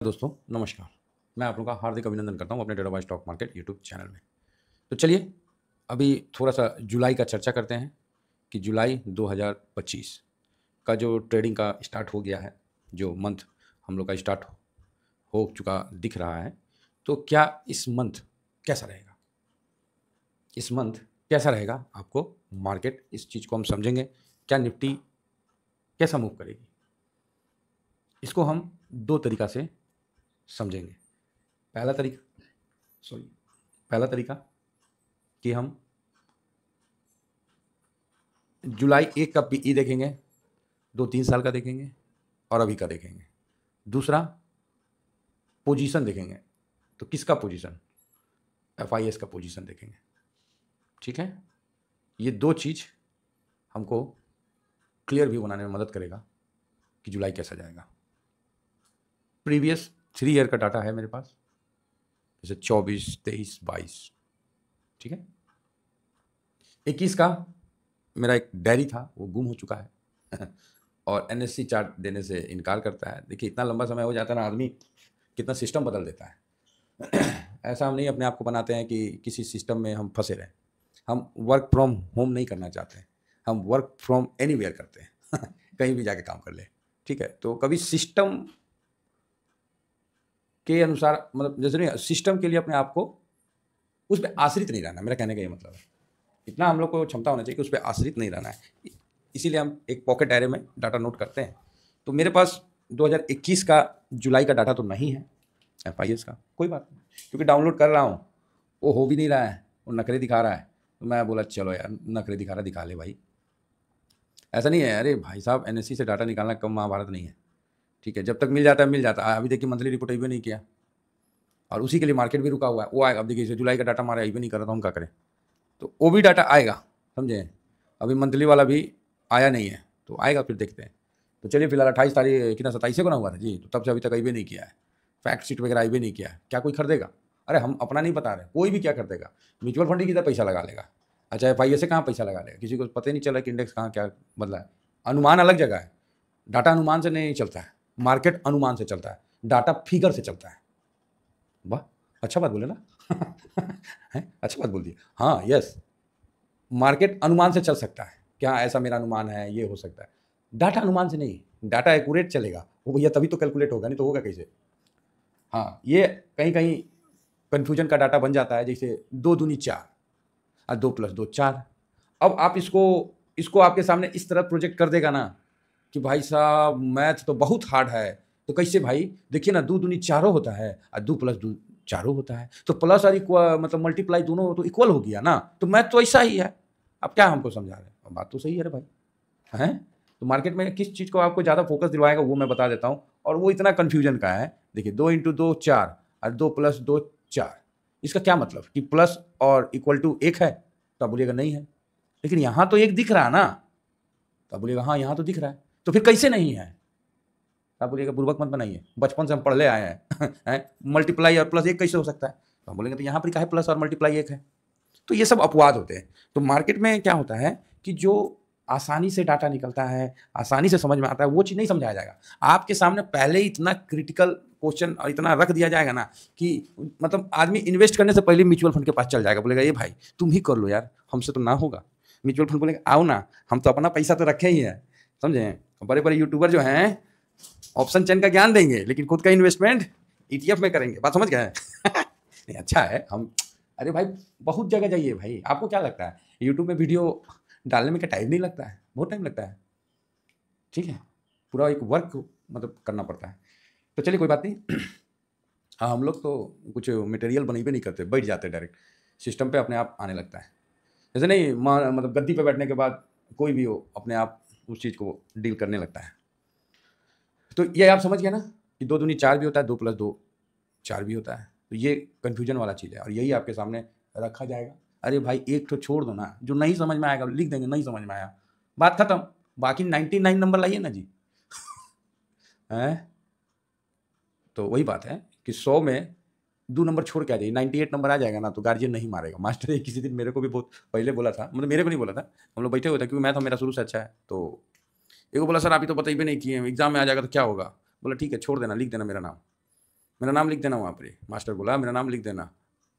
दोस्तों नमस्कार। मैं आप लोगों का हार्दिक अभिनंदन करता हूं अपने data bye stock market YouTube channel में। तो चलिए अभी थोड़ा सा जुलाई का चर्चा करते हैं कि जुलाई 2025 का जो ट्रेडिंग का स्टार्ट हो गया है, जो मंथ हम लोग का स्टार्ट हो चुका दिख रहा है, तो क्या इस मंथ कैसा रहेगा? इस मंथ कैसा रहेगा आपको मार्केट, इस चीज़ को हम समझेंगे। क्या निफ्टी कैसा मूव करेगी, इसको हम दो तरीका से समझेंगे। पहला तरीका पहला तरीका कि हम जुलाई 1 का पीई देखेंगे, 2-3 साल का देखेंगे और अभी का देखेंगे। दूसरा पोजीशन देखेंगे, तो किसका पोजीशन, एफआईएस का पोजीशन देखेंगे। ठीक है, ये दो चीज़ हमको क्लियर व्यू बनाने में मदद करेगा कि जुलाई कैसा जाएगा। प्रीवियस 3 ईयर का डाटा है मेरे पास, जैसे 24, 23, 22। ठीक है, 21 का मेरा एक डायरी था, वो गुम हो चुका है और एनएससी चार्ट देने से इनकार करता है। देखिए इतना लंबा समय हो जाता है ना, आदमी कितना सिस्टम बदल देता है ऐसा हम नहीं अपने आप को बनाते हैं कि किसी सिस्टम में हम फंसे रहें। हम वर्क फ्रॉम होम नहीं करना चाहते हैं, हम वर्क फ्रॉम एनीवेयर करते हैं कहीं भी जाके काम कर ले। ठीक है, तो कभी सिस्टम के अनुसार, मतलब जैसे नहीं, सिस्टम के लिए अपने आप को उस पर आश्रित नहीं रहना, मेरा कहने का ये मतलब है। इतना हम लोग को क्षमता होना चाहिए कि उस पर आश्रित नहीं रहना है। इसीलिए हम एक पॉकेट डायरी में डाटा नोट करते हैं। तो मेरे पास 2021 का जुलाई का डाटा तो नहीं है एफआईएस का, कोई बात नहीं, क्योंकि डाउनलोड कर रहा हूँ, वो हो भी नहीं रहा है, वो नखरे दिखा रहा है। तो मैं बोला चलो यार, नखरे दिखा रहा दिखा ले भाई। ऐसा नहीं है, अरे भाई साहब एनएससी से डाटा निकालना कम महाभारत नहीं है। ठीक है, जब तक मिल जाता है मिल जाता है। अभी देखिए मंथली रिपोर्ट अभी नहीं किया और उसी के लिए मार्केट भी रुका हुआ है। वो आएगा, अब देखिए जुलाई का डाटा हमारा अभी नहीं कर रहा था, हम क्या करें। तो वो भी डाटा आएगा, समझे। अभी मंथली वाला भी आया नहीं है, तो आएगा, फिर देखते हैं। तो चलिए फिलहाल 28 तारीख कितना 27 को ना हुआ था जी, तो तब से अभी तक अभी नहीं किया है, फैक्ट शीट वगैरह अभी नहीं किया है। क्या कोई खरीदेगा? अरे हम अपना नहीं बता रहे, कोई भी क्या कर देगा। म्यूचुअल फंड किधर पैसा लगा लेगा, अच्छा एफआईएस से कहाँ पैसा लगा लेगा, किसी को पता ही नहीं चला कि इंडेक्स कहाँ क्या बदला है। अनुमान अलग जगह है, डाटा अनुमान से नहीं चलता है, मार्केट अनुमान से चलता है, डाटा फिगर से चलता है। वाह, अच्छा बात बोले ना है, अच्छा बात बोल दिया। हाँ यस, मार्केट अनुमान से चल सकता है, क्या ऐसा मेरा अनुमान है, ये हो सकता है। डाटा अनुमान से नहीं, डाटा एक्यूरेट चलेगा वो भैया, तभी तो कैलकुलेट होगा, नहीं तो होगा कैसे। हाँ, ये कहीं कहीं कन्फ्यूजन का डाटा बन जाता है, जैसे 2 दूनी 4 और 2 + 2 4। अब आप इसको आपके सामने इस तरह प्रोजेक्ट कर देगा ना कि भाई साहब मैथ तो बहुत हार्ड है। तो कैसे भाई, देखिए ना, 2 दूनी 4 होता है और 2 + 2 4 होता है, तो प्लस और मतलब मल्टीप्लाई दोनों तो इक्वल हो गया ना, तो मैथ तो ऐसा ही है। अब क्या हमको समझा रहे हैं, बात तो सही है रे भाई, हैं। तो मार्केट में किस चीज़ को आपको ज़्यादा फोकस दिलवाएगा वो मैं बता देता हूँ, और वो इतना कन्फ्यूजन का है। देखिए 2 × 2 4 और 2 + 2 4, इसका क्या मतलब कि प्लस और इक्वल टू 1 है, तो आप बोलिएगा नहीं है, लेकिन यहाँ तो 1 दिख रहा है ना, तो आप बोलिएगा हाँ यहाँ तो दिख रहा है, तो फिर कैसे नहीं है। आप बोलिएगा बुर्बक मत बनाइए, बचपन से हम पढ़ ले आए हैं मल्टीप्लाई और प्लस 1 कैसे हो सकता है, तो हम बोलेंगे तो यहाँ पर क्या है, प्लस और मल्टीप्लाई 1 है। तो ये सब अपवाद होते हैं। तो मार्केट में क्या होता है कि जो आसानी से डाटा निकलता है, आसानी से समझ में आता है, वो चीज़ नहीं समझाया जाएगा। आपके सामने पहले ही इतना क्रिटिकल क्वेश्चन और इतना रख दिया जाएगा ना कि मतलब आदमी इन्वेस्ट करने से पहले म्यूचुअल फंड के पास चल जाएगा, बोलेगा ये भाई तुम ही कर लो यार, हमसे तो ना होगा। म्यूचुअल फंड बोलेगा आओ ना, हम तो अपना पैसा तो रखे ही है, समझे। बड़े बड़े यूट्यूबर जो हैं ऑप्शन चेन का ज्ञान देंगे, लेकिन खुद का इन्वेस्टमेंट ईटीएफ में करेंगे। बात समझ गए नहीं, अच्छा है हम, अरे भाई बहुत जगह जाइए भाई, आपको क्या लगता है यूट्यूब में वीडियो डालने में क्या टाइम नहीं लगता है, बहुत टाइम लगता है। ठीक है, पूरा एक वर्क मतलब करना पड़ता है। तो चलिए कोई बात नहीं हाँ, हम लोग तो कुछ मटेरियल बनेबे नहीं करते, बैठ जाते डायरेक्ट सिस्टम पे, अपने आप आने लगता है। जैसे नहीं मतलब गद्दी पे बैठने के बाद कोई भी हो अपने आप उस चीज़ को डील करने लगता है। तो ये आप समझ गए ना कि 2 दूनी 4 भी होता है, 2 + 2 4 भी होता है। तो ये कन्फ्यूजन वाला चीज़ है और यही आपके सामने रखा जाएगा। अरे भाई एक तो छोड़ दो ना, जो नहीं समझ में आएगा लिख देंगे नहीं समझ में आया, बात खत्म। बाकी 99 नंबर लाइए ना जी हैं। तो वही बात है कि 100 में 2 नंबर छोड़ के आ जाइए, 98 नंबर आ जाएगा ना, तो गार्जियन नहीं मारेगा। मास्टर ने किसी दिन मेरे को भी बहुत पहले बोला था, मतलब मेरे को नहीं बोला था, हम लोग बैठे हुए थे, क्योंकि मैथ मेरा शुरू से अच्छा है। तो एक बोला सर आप ही तो बताइए नहीं किए, एग्जाम में आ जाएगा तो क्या होगा। बोला ठीक है छोड़ देना, लिख देना मेरा नाम। मेरा नाम लिख देना वहाँ पर। मास्टर बोला मेरा नाम लिख देना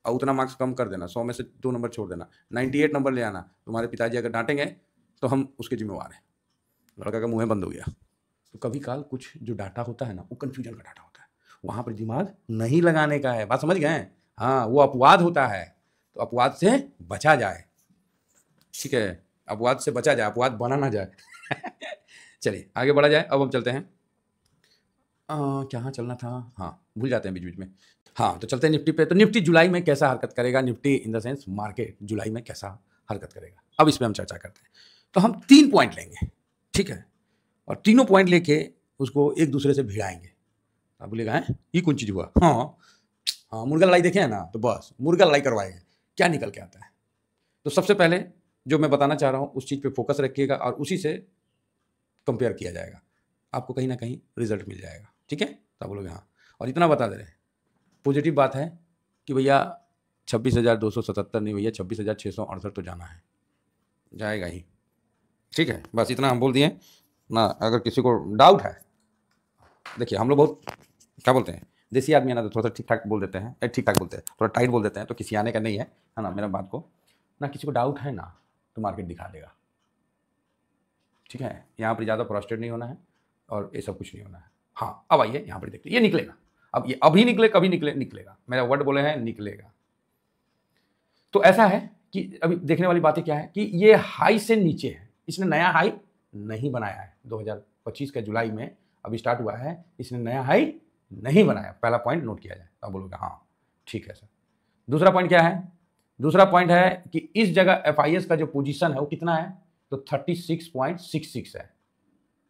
और उतना मार्क्स कम कर देना, 100 में से 2 नंबर छोड़ देना, 98 नंबर ले आना। तुम्हारे पिताजी अगर डांटेंगे तो हम उसके जिम्मेवार हैं। लड़का का मुँह बंद हो गया। तो कभी काल कुछ जो डाटा होता है ना, वो कन्फ्यूजन का डाटा होता है, वहाँ पर दिमाग नहीं लगाने का है। बात समझ गए? हाँ, वो अपवाद होता है, तो अपवाद से बचा जाए। ठीक है, अपवाद से बचा जाए, अपवाद बना ना जाए। चलिए आगे बढ़ा जाए। अब हम चलते हैं, कहाँ चलना था, हाँ भूल जाते हैं बीच बीच में। हाँ, तो चलते हैं निफ्टी पे। तो निफ्टी जुलाई में कैसा हरकत करेगा, Nifty in the sense market जुलाई में कैसा हरकत करेगा, अब इस पर हम चर्चा करते हैं। तो हम 3 पॉइंट लेंगे, ठीक है, और तीनों पॉइंट लेके उसको एक दूसरे से भिड़ाएंगे। आप बोलेगा है ये कौन चीज़ हुआ? हाँ हाँ, मुर्गा लड़ाई देखे हैं ना, तो बस मुर्गा लड़ाई करवाएंगे, क्या निकल के आता है। तो सबसे पहले जो मैं बताना चाह रहा हूँ उस चीज़ पे फोकस रखिएगा और उसी से कंपेयर किया जाएगा, आपको कहीं ना कहीं रिजल्ट मिल जाएगा। ठीक है, तो आप बोलोगे हाँ। और इतना बता दे रहे हैं, पॉजिटिव बात है कि भैया 26,277 नहीं भैया 26,668 तो जाना है, जाएगा ही। ठीक है, बस इतना हम बोल दिए ना। अगर किसी को डाउट है, देखिए हम लोग बहुत क्या बोलते हैं, देसी आदमी है ना, तो थोड़ा सा ठीक ठाक बोल देते हैं, ठीक ठाक बोलते हैं, थोड़ा टाइट बोल देते हैं, तो किसी आने का नहीं है ना मेरा बात को ना। किसी को डाउट है ना तो मार्केट दिखा देगा। ठीक है, यहाँ पर ज़्यादा फ्रस्ट्रेट नहीं होना है और ये सब कुछ नहीं होना है। हाँ, अब आइए यहाँ पर देखते, ये निकलेगा। अब ये अभी निकले कभी निकले, निकलेगा, मेरा वर्ड बोले हैं निकलेगा। तो ऐसा है कि अभी देखने वाली बातें क्या है कि ये हाई से नीचे है, इसने नया हाई नहीं बनाया है। 2025 का जुलाई में अभी स्टार्ट हुआ है, इसने नया हाई नहीं बनाया। पहला पॉइंट नोट किया जाए। अब बोलोगे हाँ ठीक है सर। दूसरा पॉइंट क्या है? दूसरा पॉइंट है कि इस जगह FIS का जो पोजीशन है वो कितना है, तो 36.66 है।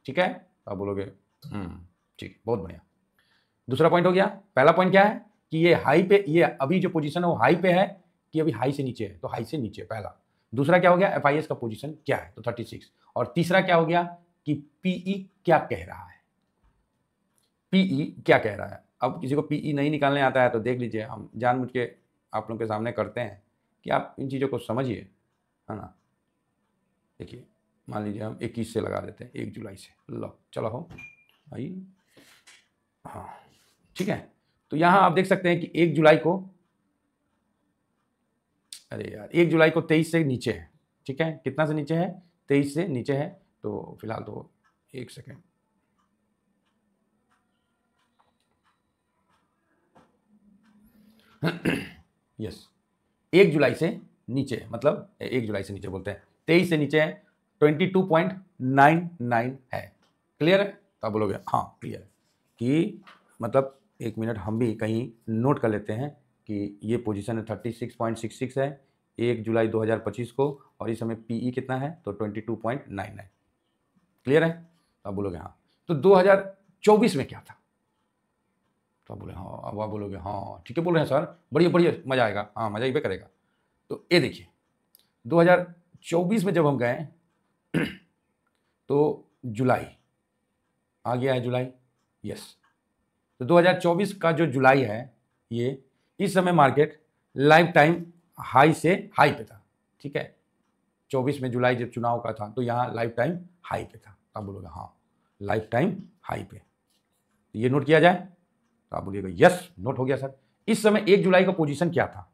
ठीक है, अब बोलोगे ठीक, बहुत बढ़िया। दूसरा पॉइंट हो गया। पहला पॉइंट क्या है कि ये हाई पे, ये अभी जो पोजीशन है वो हाई पे है कि अभी हाई से नीचे है, तो हाई से नीचे पहला। दूसरा क्या हो गया, FIS का पोजीशन क्या है, तो 36। और तीसरा क्या हो गया कि PE क्या कह रहा है, PE क्या कह रहा है। अब किसी को PE नहीं निकालने आता है तो देख लीजिए, हम जानबूझ के आप लोगों के सामने करते हैं कि आप इन चीज़ों को समझिए, है ना। देखिए मान लीजिए हम 21 से लगा देते हैं, 1 जुलाई से, लो चलो हो भाई, हाँ ठीक है। तो यहाँ आप देख सकते हैं कि 1 जुलाई को, अरे यार 1 जुलाई को 23 से नीचे है। ठीक है, कितना से नीचे है, 23 से नीचे है। तो फिलहाल तो एक सेकेंड, यस 1 जुलाई से नीचे, मतलब 1 जुलाई से नीचे बोलते हैं, 23 से नीचे है, 22.99 है। क्लियर है? तो आप बोलोगे हाँ क्लियर है कि मतलब 1 मिनट हम भी कहीं नोट कर लेते हैं कि ये पोजीशन है 36.66 है 1 जुलाई 2025 को, और इस समय PE कितना है, तो 22.99। क्लियर है? तो आप बोलोगे हाँ। तो 2024 में क्या था, तो आप बोले हाँ। अब आप बोलोगे हाँ ठीक है, बोल रहे हैं सर, बढ़िया बढ़िया, मज़ा आएगा। हाँ मज़ा ही पे करेगा। तो ये देखिए 2024 में जब हम गए तो जुलाई आ गया है, जुलाई, यस। तो 2024 का जो जुलाई है, ये इस समय मार्केट लाइफ टाइम हाई से हाई पे था। ठीक है, 24 में जुलाई जब चुनाव का था तो यहाँ लाइफ टाइम हाई पे था। आप बोलोगे हाँ लाइफ टाइम हाई पे, ये नोट किया जाए, तो आप बोलिएगा यस नोट हो गया सर। इस समय 1 जुलाई का पोजीशन क्या था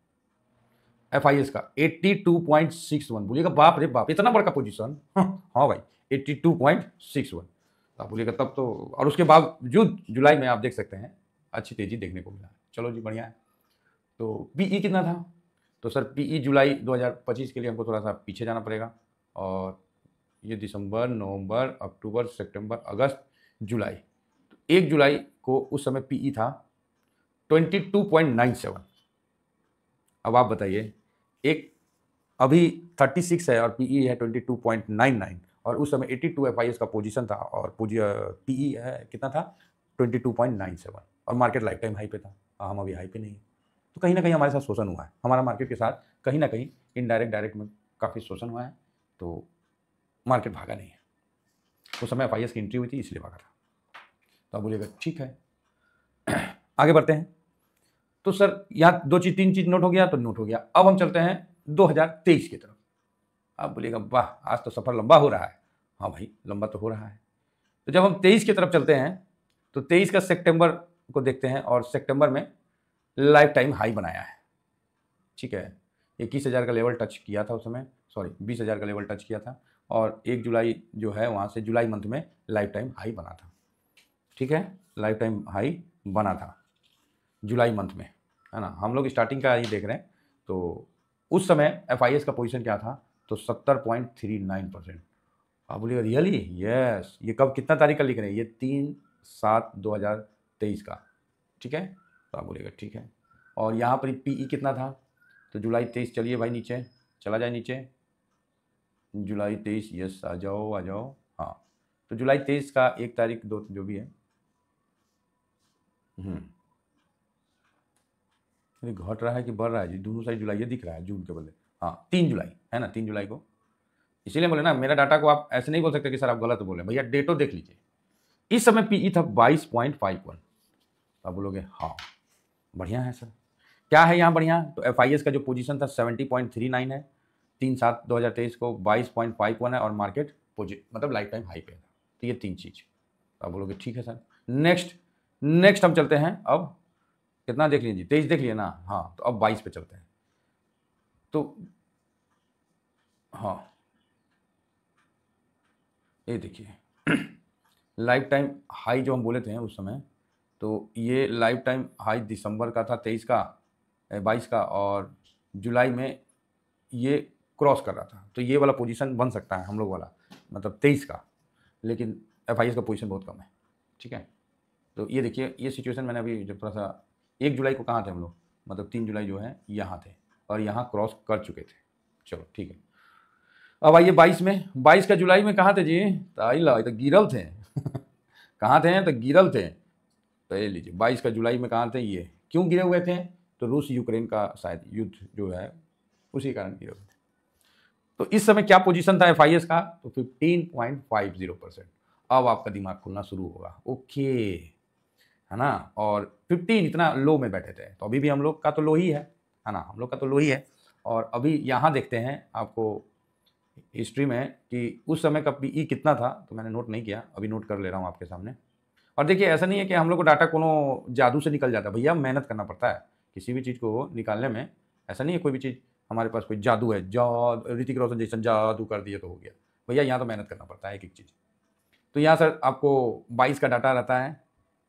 FIS का, 82.61। बोलिएगा बाप रे बाप, इतना बड़ा पोजीशन। हाँ भाई 82.61। आप बोलिएगा तब तो, और उसके बावजूद जुलाई में आप देख सकते हैं अच्छी तेजी देखने को मिला। चलो जी बढ़िया है। तो PE कितना था, तो सर PE जुलाई 2025 के लिए हमको थोड़ा सा पीछे जाना पड़ेगा, और ये दिसंबर, नवंबर, अक्टूबर, सितंबर, अगस्त, जुलाई। तो 1 जुलाई को उस समय PE था 22.97। अब आप बताइए, एक अभी 36 है और PE है 22.99, और उस समय 82 FIS का पोजीशन था और PE है कितना था 22.97, और मार्केट लाइफ टाइम हाई पे था। हम अभी हाई पे नहीं है। तो कहीं ना कहीं हमारे साथ शोषण हुआ है, हमारा मार्केट के साथ कहीं ना कहीं इनडायरेक्ट डायरेक्ट में काफ़ी शोषण हुआ है। तो मार्केट भागा नहीं है, उस समय FIS की एंट्री हुई थी इसलिए भागा था। तो आप बोलिएगा ठीक है, आगे बढ़ते हैं। तो सर यहाँ 2 चीज़ 3 चीज़ नोट हो गया, तो नोट हो गया। अब हम चलते हैं 2023 की तरफ। आप बोलिएगा वाह आज तो सफ़र लंबा हो रहा है। हाँ भाई लंबा तो हो रहा है। तो जब हम 23 की तरफ चलते हैं तो 23 का सितंबर को देखते हैं और सितंबर में लाइफ टाइम हाई बनाया है, ठीक है। 21,000 का लेवल टच किया था उस समय, सॉरी 20,000 का लेवल टच किया था और 1 जुलाई जो है वहाँ से जुलाई मंथ में लाइफ टाइम हाई बना था, ठीक है। लाइफ टाइम हाई बना था जुलाई मंथ में, है ना। हम लोग स्टार्टिंग का ही देख रहे हैं। तो उस समय FIS का पोजीशन क्या था, तो 70.39%। आप बोलिएगा रियली, यस। ये कब, कितना तारीख का लिख रहे हैं, ये 3/7/2023 का, ठीक है। तो आप बोलिएगा ठीक है। और यहाँ पर PE कितना था, तो जुलाई 23, चलिए भाई नीचे चला जाए, नीचे जुलाई 23, यस आ जाओ आ जाओ, हाँ। तो जुलाई 23 का 1 तारीख 2 जो भी है, अरे घट रहा है कि बढ़ रहा है जी, दोनों साइड जुलाई ये दिख रहा है, जून के बदले, हाँ 3 जुलाई है ना, 3 जुलाई को। इसीलिए बोले ना, मेरा डाटा को आप ऐसे नहीं बोल सकते कि सर आप गलत बोले, भैया डेटो देख लीजिए। इस समय PE था 22.51। आप बोलोगे हाँ बढ़िया है सर, क्या है यहाँ बढ़िया, तो FIS का जो पोजीशन था 70.39 है, 3/7/2023 को 22.51 है और मार्केट मतलब लाइफ टाइम हाई पे था। तो ये 3 चीज़, तो आप बोलोगे ठीक है सर। नेक्स्ट हम चलते हैं, अब कितना देख लीजिए, 23 देख लिए ना, हाँ। तो अब 22 पे चलते हैं। तो हाँ ये देखिए लाइफ टाइम हाई जो हम बोले थे उस समय, तो ये लाइफ टाइम हाई दिसंबर का था 23 का 22 का, और जुलाई में ये क्रॉस कर रहा था। तो ये वाला पोजीशन बन सकता है हम लोग वाला, मतलब 23 का, लेकिन FIS का पोजीशन बहुत कम है, ठीक है। तो ये देखिए, ये सिचुएशन मैंने अभी जब थोड़ा सा 1 जुलाई को कहाँ थे हम लोग, मतलब 3 जुलाई जो है यहाँ थे और यहाँ क्रॉस कर चुके थे। चलो ठीक है, अब आइए 22 में। 22 का जुलाई में कहाँ थे जी, तो गिरल थे कहाँ थे, तो गिरल थे। तो ये लीजिए 22 का जुलाई में कहाँ थे, ये क्यों गिरे हुए थे, तो रूस यूक्रेन का शायद युद्ध जो है उसी कारण गिरे हुए थे। तो इस समय क्या पोजीशन था FIS का, तो 15.50%। अब आपका दिमाग खुलना शुरू होगा, ओके, है ना। और 15 इतना लो में बैठे थे, तो अभी भी हम लोग का तो लो ही है ना, हम लोग का तो लो ही है। और अभी यहाँ देखते हैं आपको हिस्ट्री में कि उस समय का PE कितना था, तो मैंने नोट नहीं किया, अभी नोट कर ले रहा हूँ आपके सामने। और देखिए ऐसा नहीं है कि हम लोग को डाटा कोनो जादू से निकल जाता है, भैया मेहनत करना पड़ता है किसी भी चीज़ को निकालने में। ऐसा नहीं है कोई भी चीज़ हमारे पास कोई जादू है, ऋतिक रोशन जैसा जादू कर दिए तो हो गया, भैया यहाँ तो मेहनत करना पड़ता है एक एक चीज़। तो यहाँ सर आपको 22 का डाटा रहता है,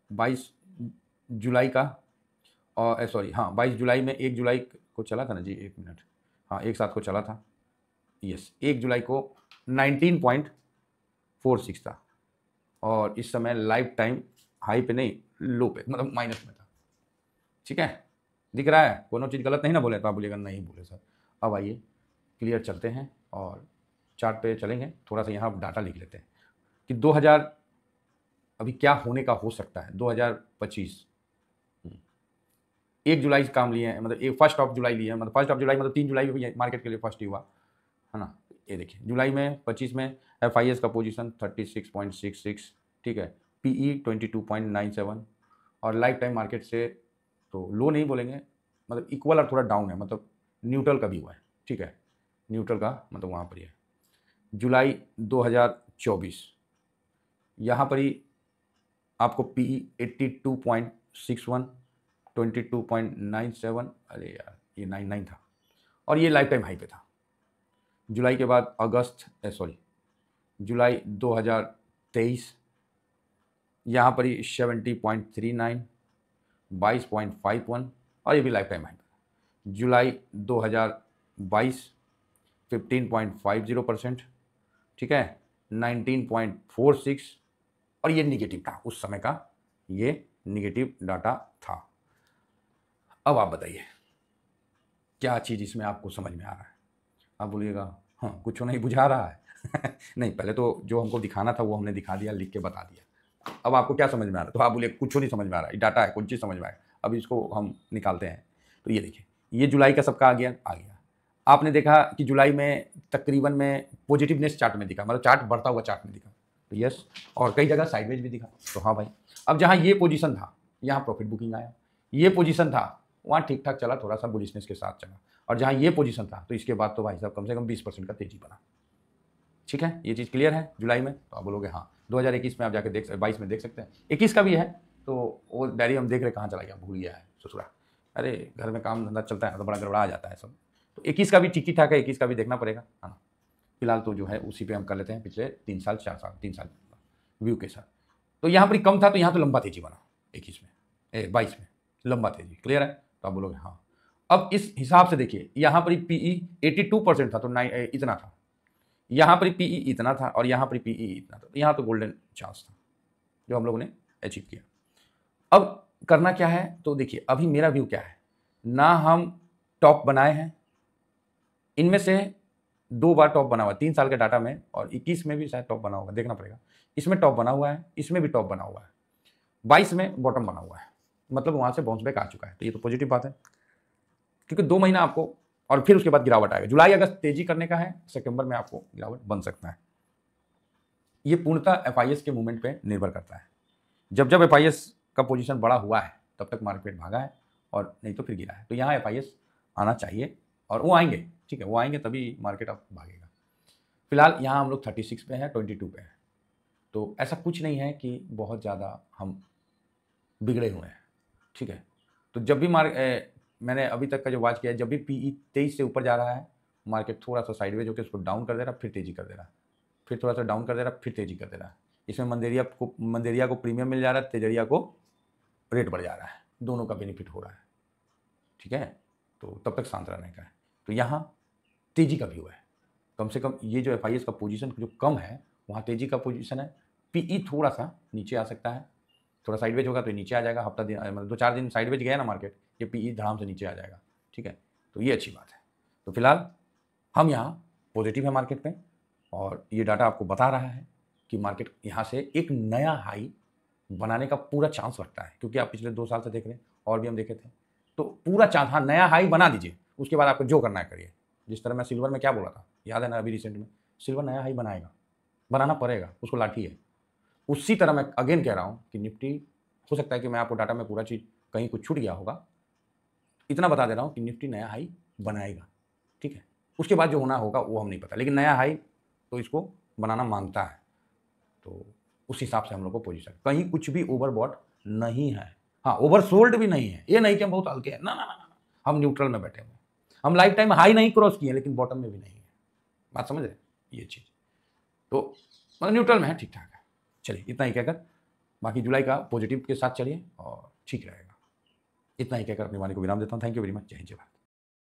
22 जुलाई का, और सॉरी हाँ 22 जुलाई में 1 जुलाई को चला था ना जी, 1 मिनट, हाँ 1/7 को चला था, यस 1 जुलाई को 19.46 था, और इस समय लाइफ टाइम हाई पे नहीं, लो पे, मतलब माइनस में था, ठीक है। दिख रहा है, कोनो चीज़ गलत नहीं ना बोले, तो आप बोलिएगा नहीं बोले सर। अब आइए क्लियर चलते हैं और चार्ट पे चलेंगे, थोड़ा सा यहाँ डाटा लिख लेते हैं कि 2000 अभी क्या होने का हो सकता है 2025। 1 जुलाई से काम लिए हैं, मतलब 1 जुलाई लिए हैं, मतलब 1 जुलाई मतलब 3 जुलाई भी मार्केट के लिए फर्स्ट ही हुआ, है ना। ये देखिए जुलाई में 25 में FIS का पोजीशन 36.66, ठीक है। PE 22.97 और लाइफ टाइम मार्केट से तो लो नहीं बोलेंगे, मतलब इक्वल और थोड़ा डाउन है, मतलब न्यूट्रल का भी हुआ है, ठीक है। न्यूट्रल का मतलब वहाँ पर ही है। जुलाई 2024 यहाँ पर ही आपको PE 82.61, 22.97, अरे यार ये 99 था, और ये लाइफ टाइम हाई पे था। जुलाई के बाद जुलाई 2023 यहाँ पर ही 70.39, 22.51, और ये भी लाइफ टाइम हाई पे। जुलाई 2022 15.50%, ठीक है, 19.46, और ये निगेटिव था उस समय का, ये निगेटिव डाटा था। अब आप बताइए क्या चीज़ इसमें आपको समझ में आ रहा है। आप बोलिएगा हाँ कुछ नहीं बुझा रहा है नहीं, पहले तो जो हमको दिखाना था वो हमने दिखा दिया, लिख के बता दिया। अब आपको क्या समझ में आ रहा है, तो आप बोलिए कुछ नहीं समझ में आ रहा है, डाटा है, कुछ चीज़ समझ में आएगा। अब इसको हम निकालते हैं। तो ये देखिए, ये जुलाई का सबका आ गया। आपने देखा कि जुलाई में तकरीबन में पॉजिटिवनेस चार्ट में दिखा, मतलब चार्ट बढ़ता हुआ चार्ट में दिखा, तो यस, और कई जगह साइडवेज भी दिखा, तो हाँ भाई। अब जहाँ ये पोजीशन था यहाँ प्रॉफिट बुकिंग आया, ये पोजीशन था वहाँ ठीक ठाक चला, थोड़ा सा बुलिशनेस के साथ चला, और जहाँ ये पोजीशन था तो इसके बाद तो भाई साहब कम से कम 20% का तेजी बना, ठीक है। ये चीज़ क्लियर है जुलाई में, तो आप बोलोगे हाँ। 2021 में आप जाके 22 में देख सकते हैं, 21 का भी है, तो वो डायरी हम देख रहे कहाँ चला गया, भूल गया है ससुरा, अरे घर में काम धंधा चलता है तो बड़ा गड़बड़ा जाता है सब। तो 21 का भी ठीक ही ठाक है, 21 का भी देखना पड़ेगा, हाँ। फिलहाल तो जो है उसी पे हम कर लेते हैं पिछले 3 साल 4 साल 3 साल व्यू के साथ। तो यहाँ पर कम था तो यहाँ तो लंबा तेजी बना 21 में 22 में लंबा तेजी, क्लियर है? तो आप बोलोगे हाँ। अब इस हिसाब से देखिए, यहाँ पर पीई 82% था तो इतना था, यहाँ पर पीई इतना था और यहाँ पर पीई इतना था, तो यहाँ तो गोल्डन चांस था जो हम लोगों ने अचीव किया। अब करना क्या है, तो देखिए अभी मेरा व्यू क्या है ना, हम टॉप बनाए हैं, इनमें से 2 बार टॉप बना हुआ है 3 साल के डाटा में, और 21 में भी शायद टॉप बना होगा, देखना पड़ेगा। इसमें टॉप बना हुआ है, इसमें भी टॉप बना हुआ है, 22 में बॉटम बना हुआ है, मतलब वहां से बाउंस बैक आ चुका है, तो ये तो पॉजिटिव बात है, क्योंकि 2 महीना आपको, और फिर उसके बाद गिरावट आएगा। जुलाई अगस्त तेजी करने का है, सितंबर में आपको गिरावट बन सकता है। ये पूर्णतः एफआईएस के मूवमेंट पे निर्भर करता है। जब जब एफआईएस का पोजीशन बड़ा हुआ है तब तक मार्केट भागा है, और नहीं तो फिर गिरा है। तो यहाँ एफआईएस आना चाहिए, और वो आएंगे, ठीक है, वो आएंगे तभी मार्केट अब भागेगा। फिलहाल यहाँ हम लोग 36 पे हैं, 22 पे हैं, तो ऐसा कुछ नहीं है कि बहुत ज़्यादा हम बिगड़े हुए हैं, ठीक है। तो जब भी मैंने अभी तक का जो वॉच किया है, जब भी पीई 23 से ऊपर जा रहा है, मार्केट थोड़ा सा साइडवेज होकर उसको डाउन कर दे रहा है, फिर तेजी कर दे रहा है, फिर थोड़ा सा डाउन कर दे रहा है, फिर तेजी कर दे रहा है। इसमें मंदेरिया को प्रीमियम मिल जा रहा है, तेजरिया को रेट बढ़ जा रहा है, दोनों का बेनिफिट हो रहा है, ठीक है। तो तब तक शांत रहने का है। तो यहाँ तेजी का व्यू है, कम से कम ये जो एफआईएस का पोजीशन जो कम है वहाँ तेजी का पोजीशन है। पीई थोड़ा सा नीचे आ सकता है, थोड़ा साइडवेज होगा तो नीचे आ जाएगा, हफ्ता दिन मतलब 2-4 दिन साइडवेज गया ना मार्केट, ये पीई धड़ाम से नीचे आ जाएगा, ठीक है। तो ये अच्छी बात है। तो फिलहाल हम यहाँ पॉजिटिव है मार्केट पे, और ये डाटा आपको बता रहा है कि मार्केट यहाँ से एक नया हाई बनाने का पूरा चांस रखता है, क्योंकि आप पिछले 2 साल से देख रहे हैं और भी हम देखे थे, तो पूरा चांस, हाँ नया हाई बना दीजिए, उसके बाद आपको जो करना है करिए। जिस तरह मैं सिल्वर में क्या बोला था, याद है ना, अभी रिसेंट में सिल्वर नया हाई बनाएगा, बनाना पड़ेगा, उसको लाठी है। उसी तरह मैं अगेन कह रहा हूँ कि निफ्टी, हो सकता है कि मैं आपको डाटा में पूरा चीज़ कहीं कुछ छूट गया होगा, इतना बता दे रहा हूँ कि निफ्टी नया हाई बनाएगा, ठीक है। उसके बाद जो होना होगा वो हम नहीं पता, लेकिन नया हाई तो इसको बनाना मांगता है, तो उस हिसाब से हम लोग को पोजीशन, कहीं कुछ भी ओवरबॉट नहीं है, हाँ ओवरसोल्ड भी नहीं है। ये नहीं कि हम बहुत हल्के हैं, ना ना ना, हम न्यूट्रल में बैठे हुए हैं। हम लाइफ टाइम हाई नहीं क्रॉस किए, लेकिन बॉटम में भी नहीं है, बात समझ रहे ये चीज़, तो मतलब न्यूट्रल में है, ठीक ठाक है। चलिए इतना ही कहकर, बाकी जुलाई का पॉजिटिव के साथ चलिए और ठीक रहेगा। इतना ही कहकर अपनी वाणी को विराम देता हूँ। Thank you very much. जय हिंद, जय भारत।